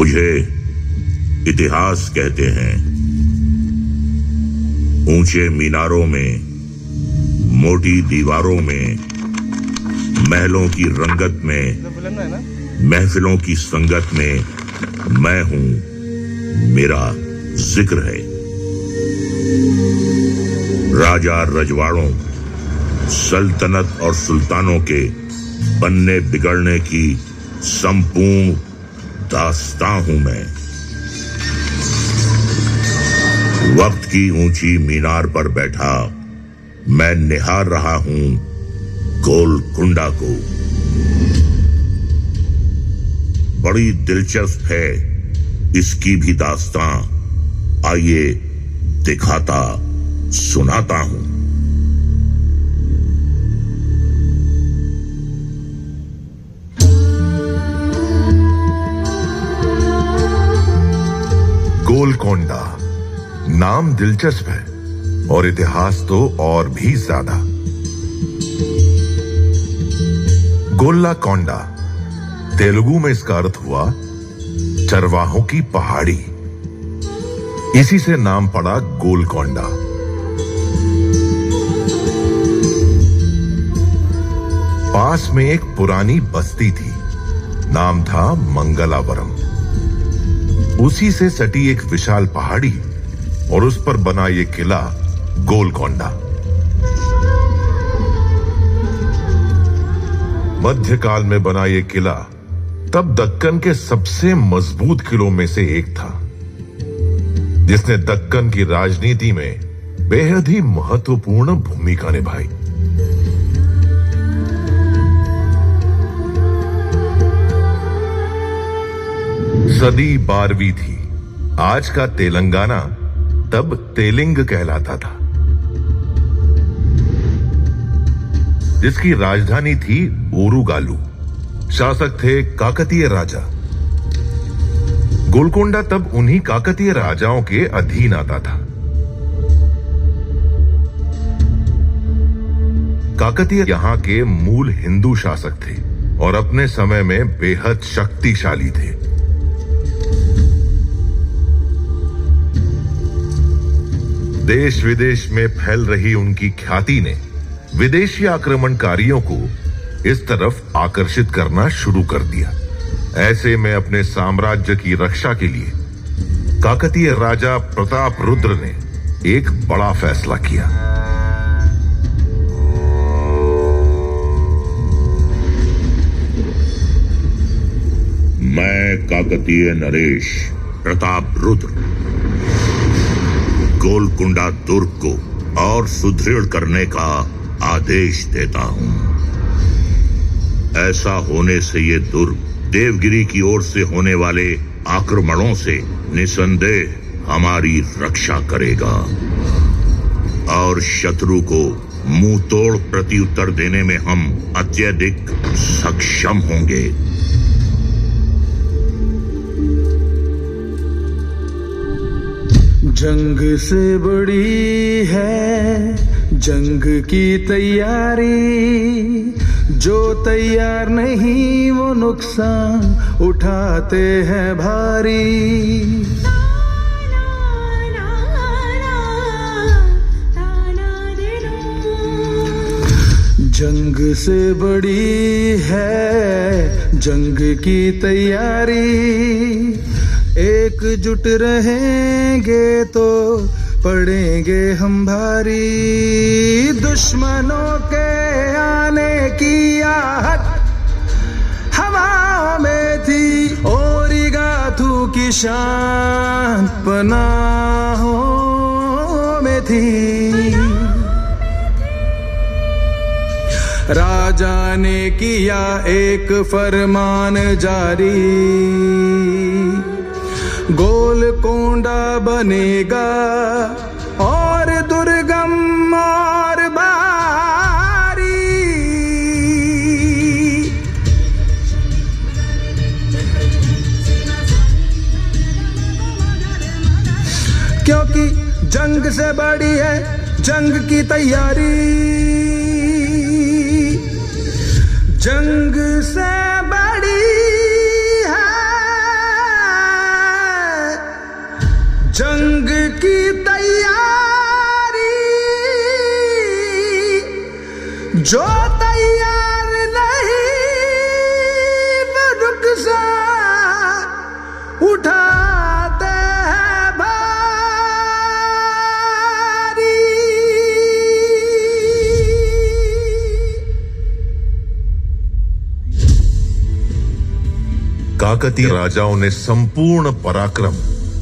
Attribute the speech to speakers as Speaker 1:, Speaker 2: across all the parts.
Speaker 1: मुझे इतिहास कहते हैं। ऊंचे मीनारों में, मोटी दीवारों में, महलों की रंगत में, महफिलों की संगत में मैं हूं, मेरा जिक्र है। राजा रजवाड़ों, सल्तनत और सुल्तानों के बनने बिगड़ने की संपूर्ण दास्तां हूं मैं। वक्त की ऊंची मीनार पर बैठा मैं निहार रहा हूं गोलकुंडा को। बड़ी दिलचस्प है इसकी भी दास्तां, आइए दिखाता सुनाता हूं।
Speaker 2: गोलकोंडा नाम दिलचस्प है और इतिहास तो और भी ज्यादा। गोल्लाकोंडा तेलुगु में इसका अर्थ हुआ चरवाहों की पहाड़ी। इसी से नाम पड़ा गोलकोंडा। पास में एक पुरानी बस्ती थी, नाम था मंगलावरम। उसी से सटी एक विशाल पहाड़ी और उस पर बना ये किला गोलकोंडा। मध्यकाल में बना ये किला तब दक्कन के सबसे मजबूत किलों में से एक था, जिसने दक्कन की राजनीति में बेहद ही महत्वपूर्ण भूमिका निभाई। सदी 12वीं थी। आज का तेलंगाना तब तेलिंग कहलाता था, जिसकी राजधानी थी ओरुगालू। शासक थे काकतीय राजा। गोलकोंडा तब उन्हीं काकतीय राजाओं के अधीन आता था। काकतीय यहां के मूल हिंदू शासक थे और अपने समय में बेहद शक्तिशाली थे। देश विदेश में फैल रही उनकी ख्याति ने विदेशी आक्रमणकारियों को इस तरफ आकर्षित करना शुरू कर दिया। ऐसे में अपने साम्राज्य की रक्षा के लिए काकतीय राजा प्रताप रुद्र ने एक बड़ा फैसला किया।
Speaker 1: मैं काकतीय नरेश प्रताप रुद्र गोलकुंडा दुर्ग को और सुदृढ़ करने का आदेश देता हूं। ऐसा होने से ये दुर्ग देवगिरी की ओर से होने वाले आक्रमणों से निसंदेह हमारी रक्षा करेगा और शत्रु को मुंह तोड़ प्रत्युत्तर देने में हम अत्यधिक सक्षम होंगे।
Speaker 3: जंग से बड़ी है जंग की तैयारी, जो तैयार नहीं वो नुकसान उठाते हैं भारी। जंग से बड़ी है जंग की तैयारी, एकजुट रहेंगे तो पड़ेंगे हम भारी। दुश्मनों के आने की आहट हवा में थी, ओरिगाथू की शान पनाहों में थी। राजा ने किया एक फरमान जारी, गोलकोंडा बनेगा और दुर्गम और भारी। क्योंकि जंग से बड़ी है जंग की तैयारी, जंग से बड़ी है जो तैयार नहीं वो रुखसा उठाते हैं भारी।
Speaker 2: काकतीय राजाओं ने संपूर्ण पराक्रम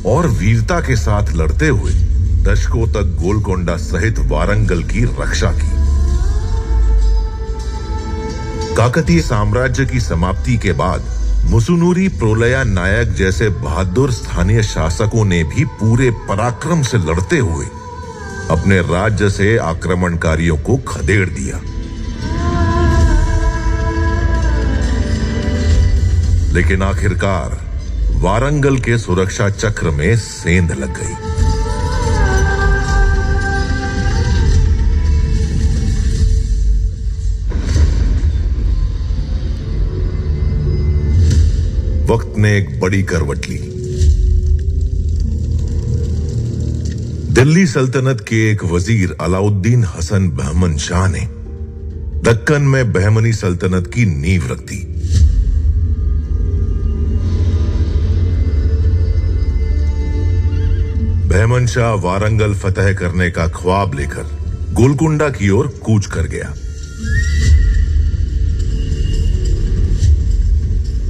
Speaker 2: और वीरता के साथ लड़ते हुए दशकों तक गोलकोंडा सहित वारंगल की रक्षा की। काकतीय साम्राज्य की समाप्ति के बाद मुसुनुरी प्रोलया नायक जैसे बहादुर स्थानीय शासकों ने भी पूरे पराक्रम से लड़ते हुए अपने राज्य से आक्रमणकारियों को खदेड़ दिया। लेकिन आखिरकार वारंगल के सुरक्षा चक्र में सेंध लग गई। वक्त ने एक बड़ी करवट ली। दिल्ली सल्तनत के एक वजीर अलाउद्दीन हसन बहमन शाह ने दक्कन में बहमनी सल्तनत की नींव रख दी। बहमन शाह वारंगल फतह करने का ख्वाब लेकर गोलकुंडा की ओर कूच कर गया।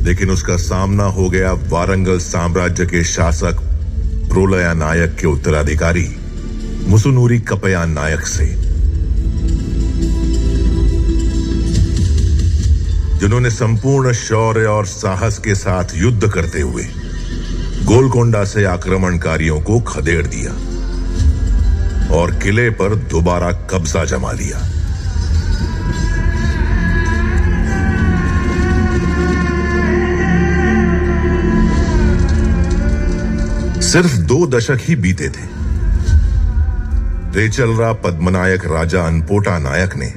Speaker 2: लेकिन उसका सामना हो गया वारंगल साम्राज्य के शासक प्रोलया नायक के उत्तराधिकारी मुसुनुरी कपया नायक से, जिन्होंने संपूर्ण शौर्य और साहस के साथ युद्ध करते हुए गोलकोंडा से आक्रमणकारियों को खदेड़ दिया और किले पर दोबारा कब्जा जमा लिया। सिर्फ 2 दशक ही बीते थे। रेचलरा पद्मनायक राजा अनपोटा नायक ने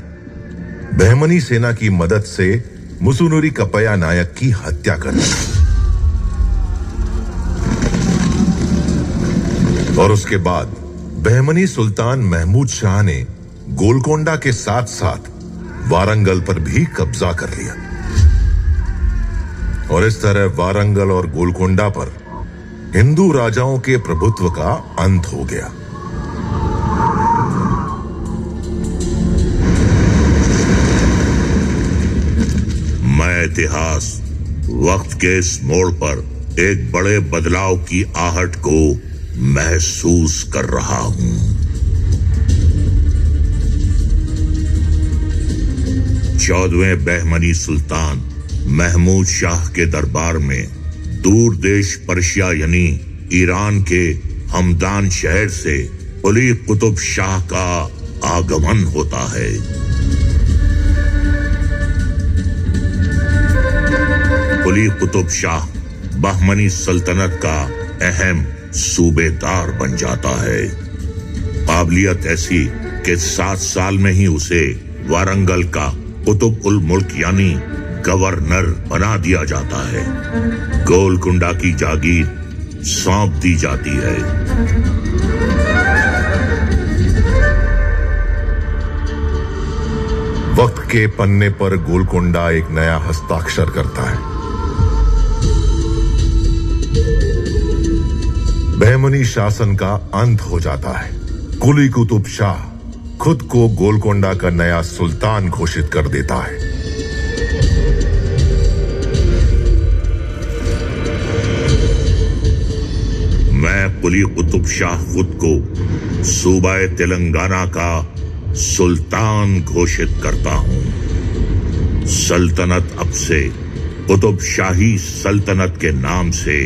Speaker 2: बहमनी सेना की मदद से मुसुनुरी कपया नायक की हत्या कर दी और उसके बाद बहमनी सुल्तान महमूद शाह ने गोलकोंडा के साथ साथ वारंगल पर भी कब्जा कर लिया और इस तरह वारंगल और गोलकोंडा पर हिंदू राजाओं के प्रभुत्व का अंत हो गया।
Speaker 1: मैं इतिहास वक्त के इस मोड़ पर एक बड़े बदलाव की आहट को महसूस कर रहा हूं। 14वें बहमनी सुल्तान महमूद शाह के दरबार में दूर देश पर्शिया यानी ईरान के हमदान शहर से कुली कुतुब शाह का आगमन होता है। कुली कुतुब शाह बहमनी सल्तनत का अहम सूबेदार बन जाता है। काबिलियत ऐसी कि 7 साल में ही उसे वारंगल का कुतुब उल मुल्क यानी गवर्नर बना दिया जाता है। गोलकुंडा की जागीर सौंप दी जाती है।
Speaker 2: वक्त के पन्ने पर गोलकुंडा एक नया हस्ताक्षर करता है। बहमनी शासन का अंत हो जाता है। कुली कुतुब शाह खुद को गोलकोंडा का नया सुल्तान घोषित कर देता है।
Speaker 1: मैं कुली कुतुब शाह खुद को सूबाए तेलंगाना का सुल्तान घोषित करता हूं। सल्तनत अब से कुतुब शाही सल्तनत के नाम से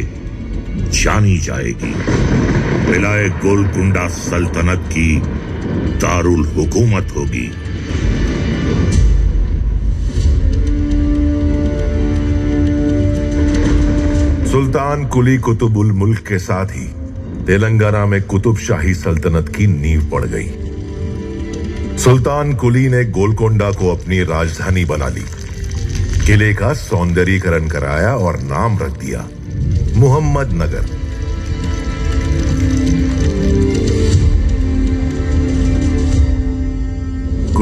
Speaker 1: जानी जाएगी। विलाय गोलकुंडा सल्तनत की दारुल हुकूमत होगी।
Speaker 2: सुल्तान कुली कुतुबुल मुल्क के साथ ही तेलंगाना में कुतुब शाही सल्तनत की नींव पड़ गई। सुल्तान कुली ने गोलकोंडा को अपनी राजधानी बना ली, किले का सौंदर्यीकरण कराया और नाम रख दिया मुहम्मद नगर।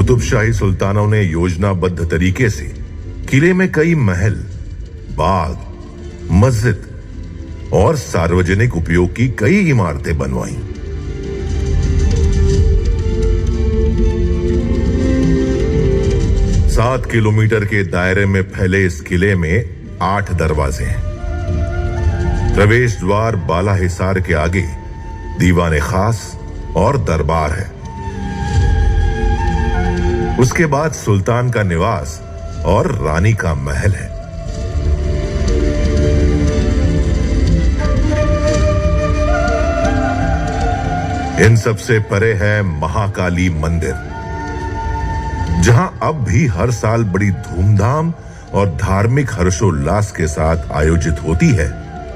Speaker 2: कुतुबशाही सुल्तानों ने योजनाबद्ध तरीके से किले में कई महल, बाग, मस्जिद और सार्वजनिक उपयोग की कई इमारतें बनवाई। 7 किलोमीटर के दायरे में फैले इस किले में 8 दरवाजे हैं। प्रवेश द्वार बाला हिसार के आगे दीवाने खास और दरबार है। उसके बाद सुल्तान का निवास और रानी का महल है। इन सबसे परे है महाकाली मंदिर, जहां अब भी हर साल बड़ी धूमधाम और धार्मिक हर्षोल्लास के साथ आयोजित होती है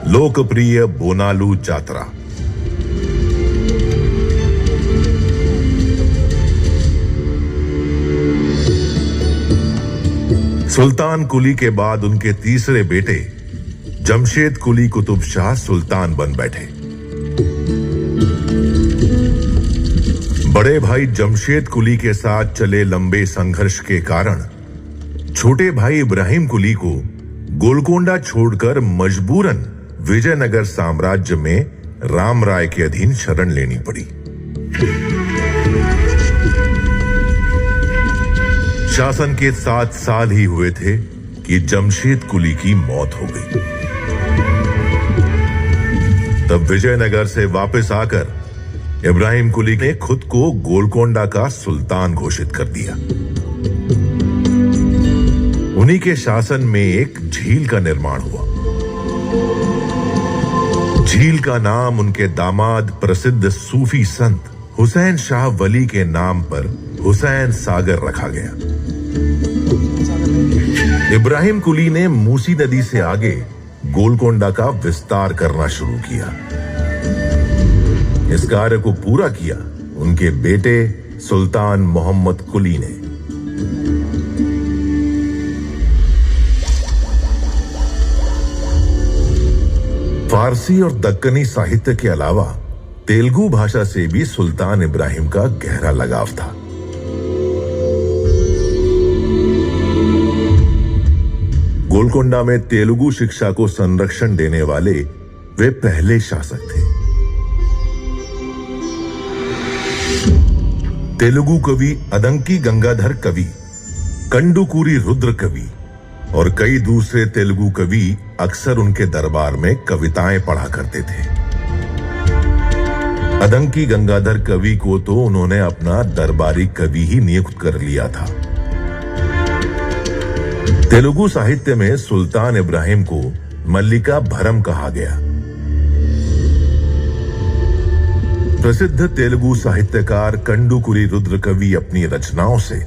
Speaker 2: लोकप्रिय बोनालू जात्रा। सुल्तान कुली के बाद उनके तीसरे बेटे जमशेद कुली कुतुब शाह सुल्तान बन बैठे। बड़े भाई जमशेद कुली के साथ चले लंबे संघर्ष के कारण छोटे भाई इब्राहिम कुली को गोलकोंडा छोड़कर मजबूरन विजयनगर साम्राज्य में राम राय के अधीन शरण लेनी पड़ी। शासन के 7 साल ही हुए थे कि जमशेद कुली की मौत हो गई। तब विजयनगर से वापस आकर इब्राहिम कुली ने खुद को गोलकोंडा का सुल्तान घोषित कर दिया। उन्हीं के शासन में एक झील का निर्माण हुआ। झील का नाम उनके दामाद प्रसिद्ध सूफी संत हुसैन शाह वली के नाम पर हुसैन सागर रखा गया। इब्राहिम कुली ने मूसी नदी से आगे गोलकोंडा का विस्तार करना शुरू किया। इस कार्य को पूरा किया उनके बेटे सुल्तान मोहम्मद कुली ने। फारसी और दक्कनी साहित्य के अलावा तेलुगु भाषा से भी सुल्तान इब्राहिम का गहरा लगाव था। गोलकोंडा में तेलुगु शिक्षा को संरक्षण देने वाले वे पहले शासक थे। तेलुगु कवि अदंकी गंगाधर कवि, कंडुकूरी रुद्र कवि और कई दूसरे तेलुगु कवि अक्सर उनके दरबार में कविताएं पढ़ा करते थे। अदंकी गंगाधर कवि को तो उन्होंने अपना दरबारी कवि ही नियुक्त कर लिया था। तेलुगु साहित्य में सुल्तान इब्राहिम को मल्लिका भरम कहा गया। प्रसिद्ध तेलुगु साहित्यकार कंडुकुरी रुद्र कवि अपनी रचनाओं से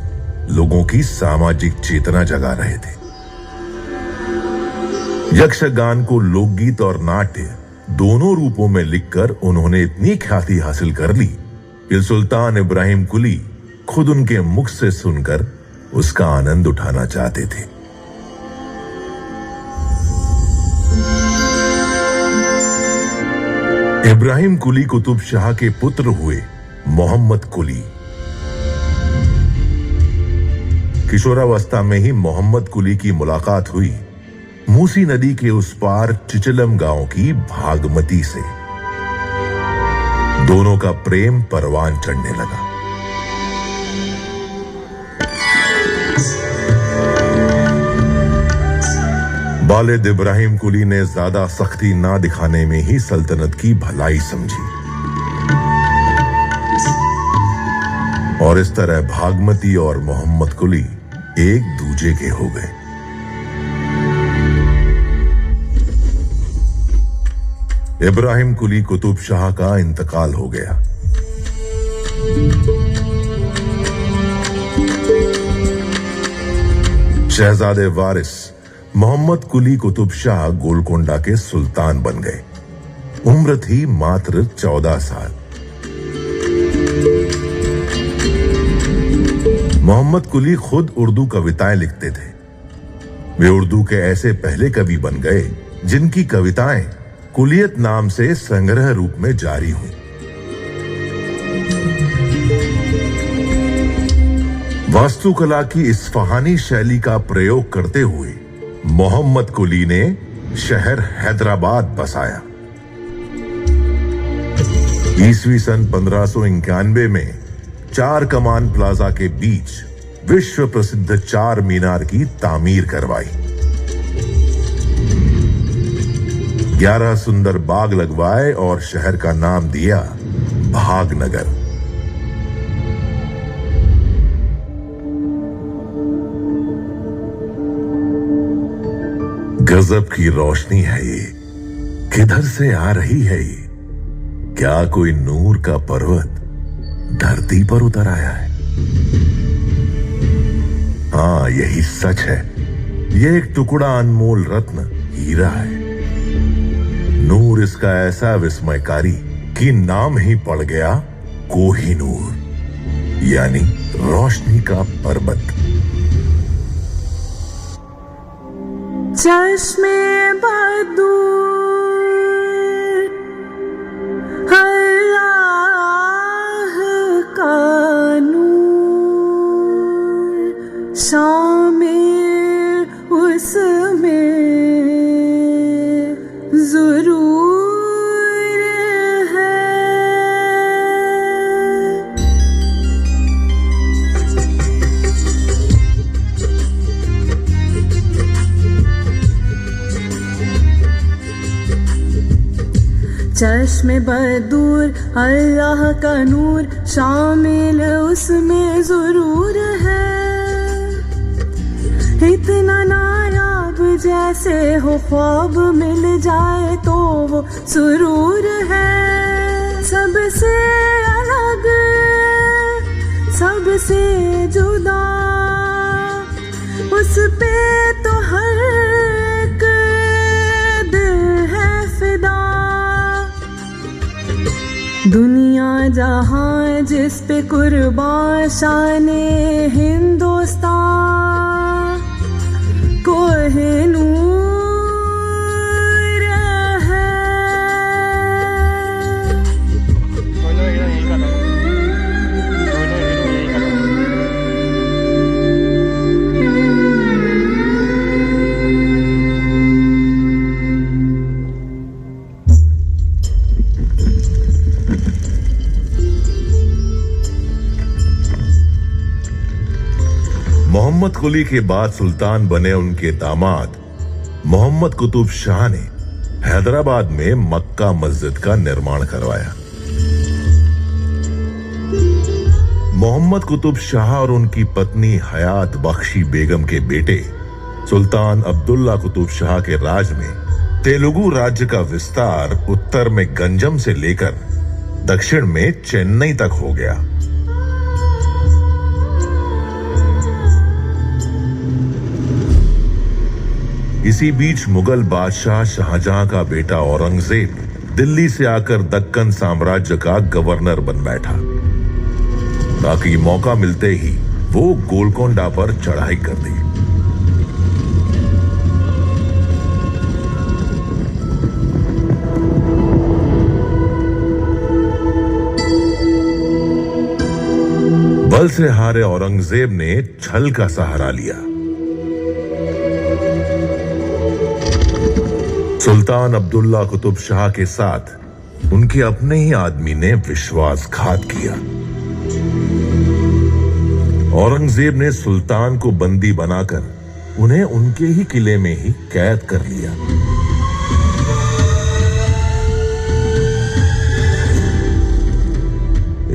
Speaker 2: लोगों की सामाजिक चेतना जगा रहे थे। यक्षगान को लोकगीत और नाट्य दोनों रूपों में लिखकर उन्होंने इतनी ख्याति हासिल कर ली कि सुल्तान इब्राहिम कुली खुद उनके मुख से सुनकर उसका आनंद उठाना चाहते थे। इब्राहिम कुली कुतुब शाह के पुत्र हुए मोहम्मद कुली। किशोरावस्था में ही मोहम्मद कुली की मुलाकात हुई मूसी नदी के उस पार चिचलम गांव की भागमती से। दोनों का प्रेम परवान चढ़ने लगा। वालिद इब्राहिम कुली ने ज्यादा सख्ती ना दिखाने में ही सल्तनत की भलाई समझी और इस तरह भागमती और मोहम्मद कुली एक दूजे के हो गए। इब्राहिम कुली कुतुब शाह का इंतकाल हो गया। शहजादे वारिस मोहम्मद कुली कुतुब शाह गोलकोंडा के सुल्तान बन गए। उम्र थी मात्र 14 साल। मोहम्मद कुली खुद उर्दू कविताएं लिखते थे। वे उर्दू के ऐसे पहले कवि बन गए जिनकी कविताएं कुलियत नाम से संग्रह रूप में जारी हुई। वास्तुकला की इस्फहानी शैली का प्रयोग करते हुए मोहम्मद कुली ने शहर हैदराबाद बसाया। ईस्वी सन 1591 में चार कमान प्लाजा के बीच विश्व प्रसिद्ध चार मीनार की तामीर करवाई। 11 सुंदर बाग लगवाए और शहर का नाम दिया भागनगर। गजब की रोशनी है ये, किधर से आ रही है ये? क्या कोई नूर का पर्वत धरती पर उतर आया है? हाँ, यही सच है। ये एक टुकड़ा अनमोल रत्न हीरा है। नूर इसका ऐसा विस्मयकारी कि नाम ही पड़ गया कोहिनूर, यानी रोशनी का पर्वत।
Speaker 4: चश्मे बदूर अल्लाह का नूर, शामिल उसमें ज़रूर है। चश्मे बदूर अल्लाह का नूर, शामिल उसमें ज़रूर है। इतना नायाब जैसे हो ख्वाब मिल जाए तो वो सुरूर है। सबसे अलग, सबसे जुदा, उस पे तो हर एक दिल है फिदा। दुनिया जहां जिस पे कुर्बान शाने हिंदुस्तान, कोहिनूर है।
Speaker 2: मोहम्मद कुली के बाद सुल्तान बने उनके दामाद मोहम्मद कुतुब शाह ने हैदराबाद में मक्का मस्जिद का निर्माण करवाया। मोहम्मद कुतुब शाह और उनकी पत्नी हयात बख्शी बेगम के बेटे सुल्तान अब्दुल्ला कुतुब शाह के राज में तेलुगु राज्य का विस्तार उत्तर में गंजम से लेकर दक्षिण में चेन्नई तक हो गया। इसी बीच मुगल बादशाह शाहजहां का बेटा औरंगजेब दिल्ली से आकर दक्कन साम्राज्य का गवर्नर बन बैठा, ताकि मौका मिलते ही वो गोलकोंडा पर चढ़ाई कर दी। बल से हारे औरंगजेब ने छल का सहारा लिया। सुल्तान अब्दुल्ला कुतुब शाह के साथ उनके अपने ही आदमी ने विश्वासघात किया। औरंगजेब ने सुल्तान को बंदी बनाकर उन्हें उनके ही किले में ही कैद कर लिया।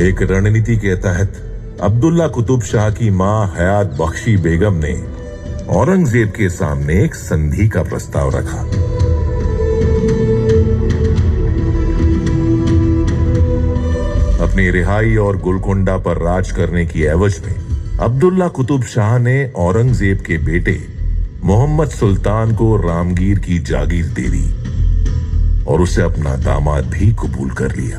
Speaker 2: एक रणनीति के तहत अब्दुल्ला कुतुब शाह की मां हयात बख्शी बेगम ने औरंगजेब के सामने एक संधि का प्रस्ताव रखा। अपनी रिहाई और गोलकोंडा पर राज करने की एवज में अब्दुल्ला कुतुब शाह ने औरंगजेब के बेटे मोहम्मद सुल्तान को रामगीर की जागीर दे दी और उसे अपना दामाद भी कबूल कर लिया।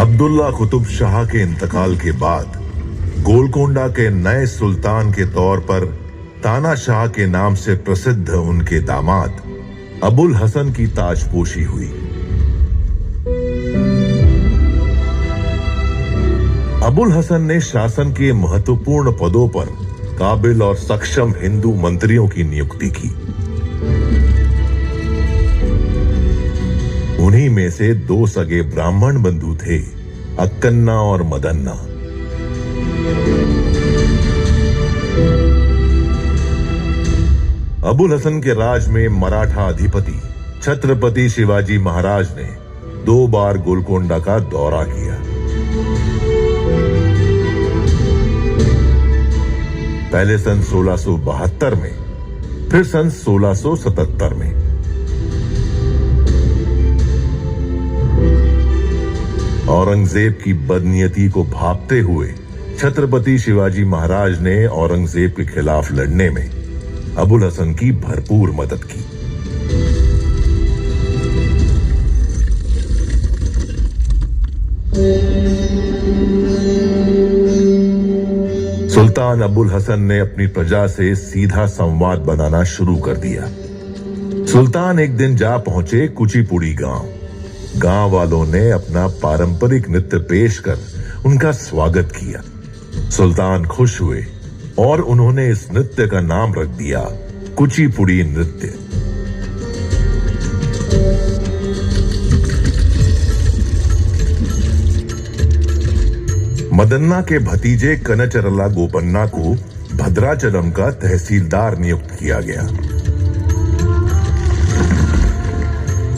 Speaker 2: अब्दुल्ला कुतुब शाह के इंतकाल के बाद गोलकोंडा के नए सुल्तान के तौर पर तानाशाह के नाम से प्रसिद्ध उनके दामाद अबुल हसन की ताजपोशी हुई। अबुल हसन ने शासन के महत्वपूर्ण पदों पर काबिल और सक्षम हिंदू मंत्रियों की नियुक्ति की। उन्हीं में से 2 सगे ब्राह्मण बंधु थे, अक्कन्ना और मदन्ना। अबुल हसन के राज में मराठा अधिपति छत्रपति शिवाजी महाराज ने 2 बार गोलकोंडा का दौरा किया। पहले सन 1672 में, फिर सन 1677 में। औरंगजेब की बदनीयती को भांपते हुए छत्रपति शिवाजी महाराज ने औरंगजेब के खिलाफ लड़ने में अबुल हसन की भरपूर मदद की। सुल्तान अबुल हसन ने अपनी प्रजा से सीधा संवाद बनाना शुरू कर दिया। सुल्तान एक दिन जा पहुंचे कुचिपुड़ी गांव। गांव वालों ने अपना पारंपरिक नृत्य पेश कर उनका स्वागत किया। सुल्तान खुश हुए और उन्होंने इस नृत्य का नाम रख दिया कुचिपुड़ी नृत्य। मदन्ना के भतीजे कनचरला गोपन्ना को भद्राचलम का तहसीलदार नियुक्त किया गया।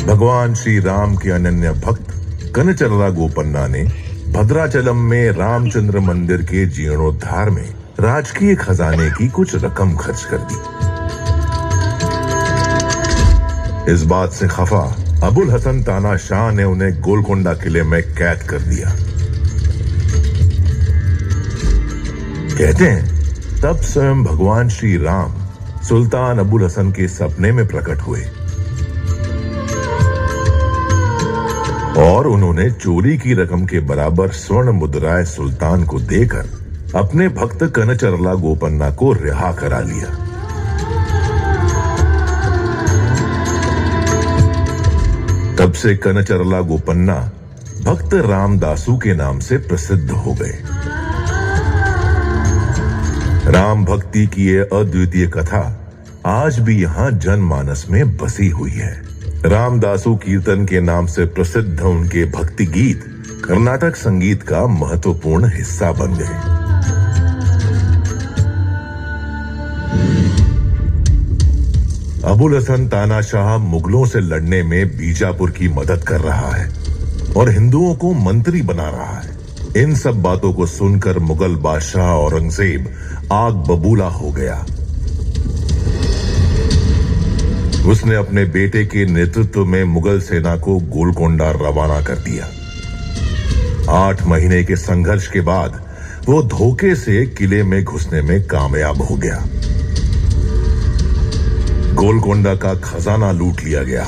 Speaker 2: भगवान श्री राम के अनन्य भक्त कनचरला गोपन्ना ने भद्राचलम में रामचंद्र मंदिर के जीर्णोद्धार में राजकीय खजाने की कुछ रकम खर्च कर दी। इस बात से खफा अबुल हसन तानाशाह ने उन्हें गोलकोंडा किले में कैद कर दिया। कहते हैं तब स्वयं भगवान श्री राम सुल्तान अबुल हसन के सपने में प्रकट हुए और उन्होंने चोरी की रकम के बराबर स्वर्ण मुद्राएं सुल्तान को देकर अपने भक्त कनचरला गोपन्ना को रिहा करा लिया। तब से कनचरला गोपन्ना भक्त रामदासू के नाम से प्रसिद्ध हो गए। राम भक्ति की ये अद्वितीय कथा आज भी यहां जनमानस में बसी हुई है। रामदासू कीर्तन के नाम से प्रसिद्ध उनके भक्ति गीत कर्नाटक संगीत का महत्वपूर्ण हिस्सा बन गए। अबुल हसन तानाशाह मुगलों से लड़ने में बीजापुर की मदद कर रहा है और हिंदुओं को मंत्री बना रहा है। इन सब बातों को सुनकर मुगल बादशाह औरंगजेब आग बबूला हो गया। उसने अपने बेटे के नेतृत्व में मुगल सेना को गोलकोंडा रवाना कर दिया। 8 महीने के संघर्ष के बाद वो धोखे से किले में घुसने में कामयाब हो गया। गोलकोंडा का खजाना लूट लिया गया।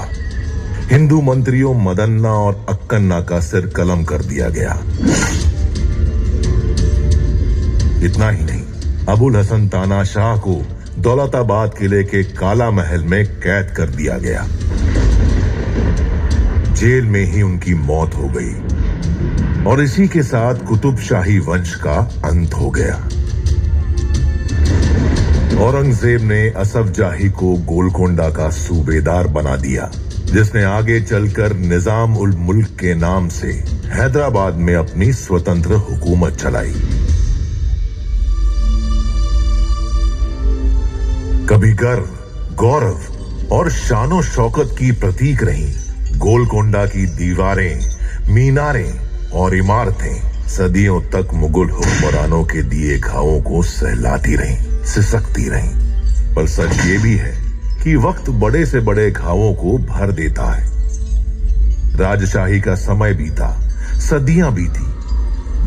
Speaker 2: हिंदू मंत्रियों मदन्ना और अक्कन्ना का सिर कलम कर दिया गया। इतना ही नहीं, अबुल हसन तानाशाह को दौलताबाद किले के काला महल में कैद कर दिया गया। जेल में ही उनकी मौत हो गई और इसी के साथ कुतुब शाही वंश का अंत हो गया। औरंगजेब ने असफ जाही को गोलकोंडा का सूबेदार बना दिया, जिसने आगे चलकर निजाम उल मुल्क के नाम से हैदराबाद में अपनी स्वतंत्र हुकूमत चलाई। कभी गर्व, गौरव और शानो शौकत की प्रतीक रही गोलकोंडा की दीवारें, मीनारें और इमारतें सदियों तक मुगल हुक्मरानों के दिए घावों को सहलाती रहीं, सिसकती रहीं। पर सच ये भी है कि वक्त बड़े से बड़े घावों को भर देता है। राजशाही का समय बीता, सदियां बीती,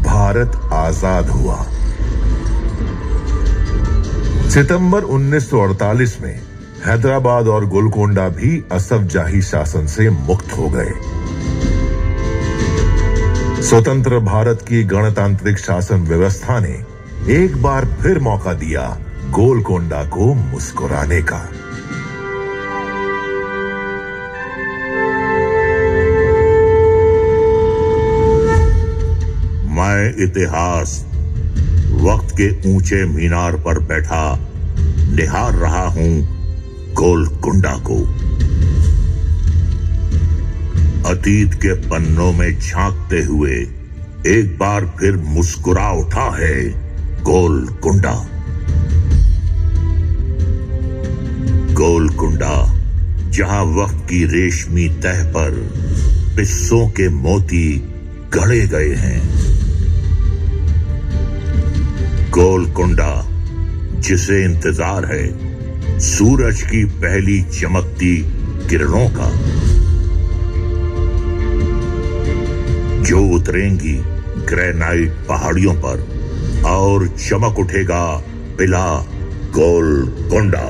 Speaker 2: भारत आजाद हुआ। सितंबर 1948 में हैदराबाद और गोलकोंडा भी असफ जाही शासन से मुक्त हो गए। स्वतंत्र भारत की गणतांत्रिक शासन व्यवस्था ने एक बार फिर मौका दिया गोलकोंडा को मुस्कुराने का।
Speaker 1: इतिहास वक्त के ऊंचे मीनार पर बैठा निहार रहा हूं गोलकुंडा को। अतीत के पन्नों में झांकते हुए एक बार फिर मुस्कुरा उठा है गोलकुंडा। गोलकुंडा जहां वक्त की रेशमी तह पर पिस्सों के मोती गढ़े गए हैं। गोलकुंडा जिसे इंतजार है सूरज की पहली चमकती किरणों का, जो उतरेंगी ग्रेनाइट पहाड़ियों पर और चमक उठेगा पिला गोलकुंडा।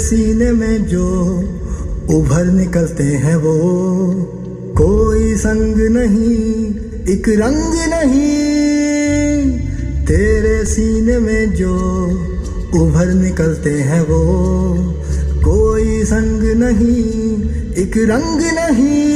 Speaker 3: सीने में जो उभर निकलते हैं वो कोई संग नहीं, एक रंग नहीं। तेरे सीने में जो उभर निकलते हैं वो कोई संग नहीं, एक रंग नहीं।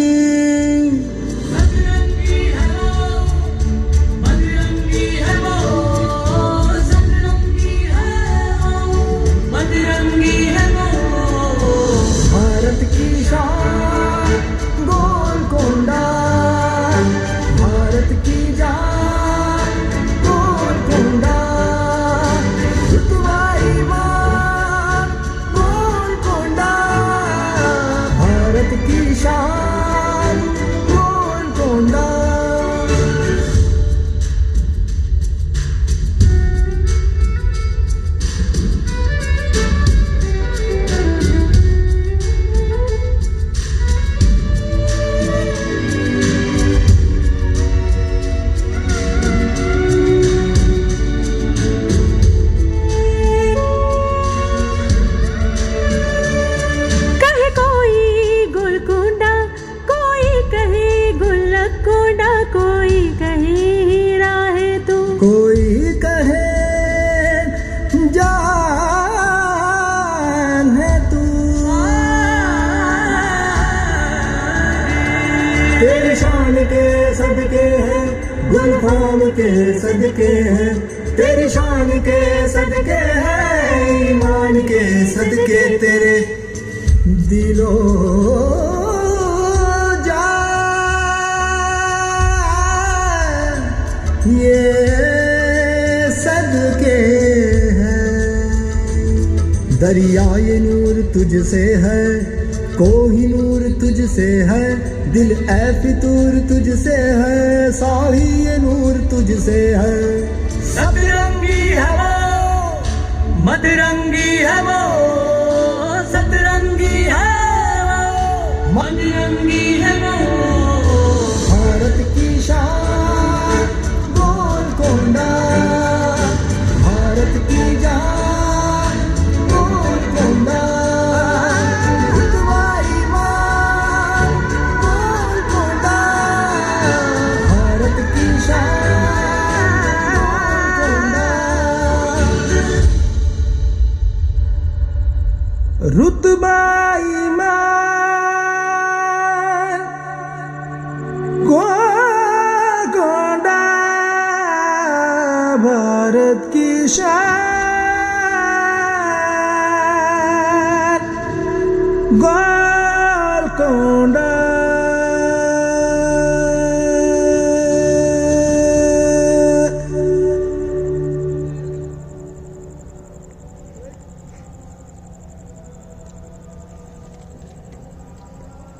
Speaker 3: तेरी शान के सदके हैं गुलफाम के सदके हैं, तेरी शान के सदके हैं ईमान के सदके, तेरे दिलो जान ये सदके हैं। दरिया ये नूर तुझसे है, कोहिनूर तुझसे है, दिल ए फितूर तुझसे है, साही ये नूर तुझसे है।
Speaker 4: सतरंगी है वो, मदरंगी है वो, सतरंगी है वो, मदरंगी है वो।
Speaker 3: भारत की शान गोलकुंडा, भारत की जान गोलकुंडा। रुतबा ईमान गोलकुंडा, भारत की शान गोलकुंडा।